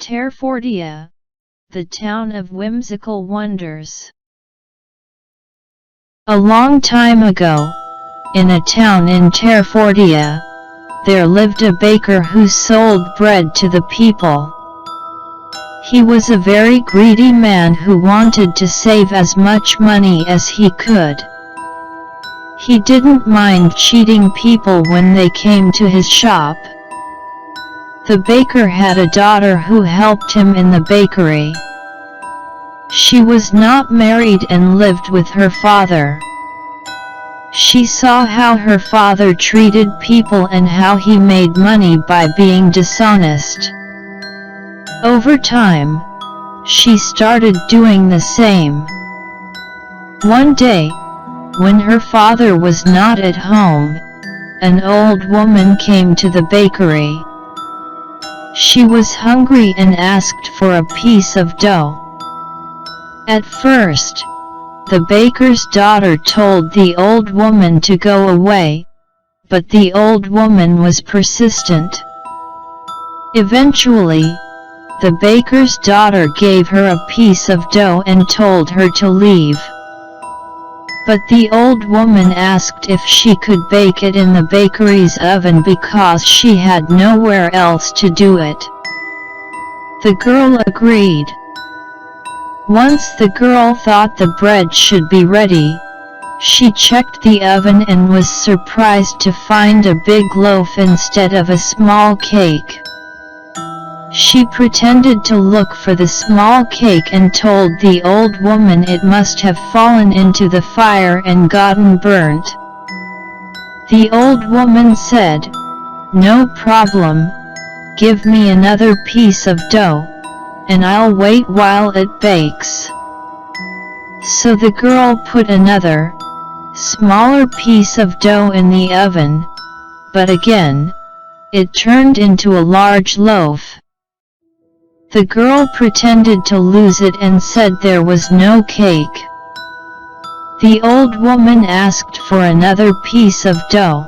Terfordia, the town of whimsical wonders. A long time ago, in a town in Terfordia, there lived a baker who sold bread to the people. He was a very greedy man who wanted to save as much money as he could. He didn't mind cheating people when they came to his shop. The baker had a daughter who helped him in the bakery. She was not married and lived with her father. She saw how her father treated people and how he made money by being dishonest. Over time, she started doing the same. One day, when her father was not at home, an old woman came to the bakery. She was hungry and asked for a piece of dough. At first, the baker's daughter told the old woman to go away, but the old woman was persistent. Eventually, the baker's daughter gave her a piece of dough and told her to leave. But the old woman asked if she could bake it in the bakery's oven because she had nowhere else to do it. The girl agreed. Once the girl thought the bread should be ready, she checked the oven and was surprised to find a big loaf instead of a small cake. She pretended to look for the small cake and told the old woman it must have fallen into the fire and gotten burnt. The old woman said, "No problem, give me another piece of dough, and I'll wait while it bakes." So the girl put another, smaller piece of dough in the oven, but again, it turned into a large loaf. The girl pretended to lose it and said there was no cake. The old woman asked for another piece of dough.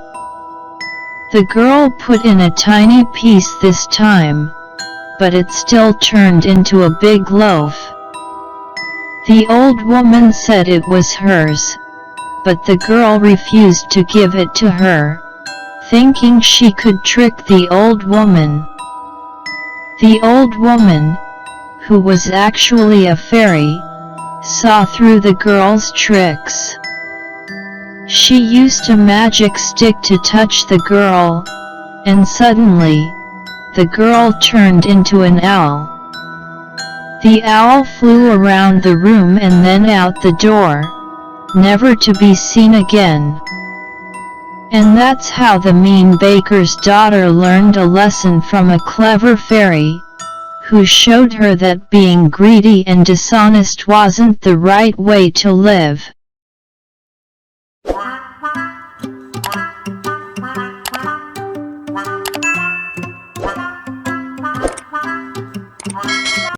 The girl put in a tiny piece this time, but it still turned into a big loaf. The old woman said it was hers, but the girl refused to give it to her, thinking she could trick the old woman. The old woman, who was actually a fairy, saw through the girl's tricks. She used a magic stick to touch the girl, and suddenly, the girl turned into an owl. The owl flew around the room and then out the door, never to be seen again. And that's how the mean baker's daughter learned a lesson from a clever fairy, who showed her that being greedy and dishonest wasn't the right way to live.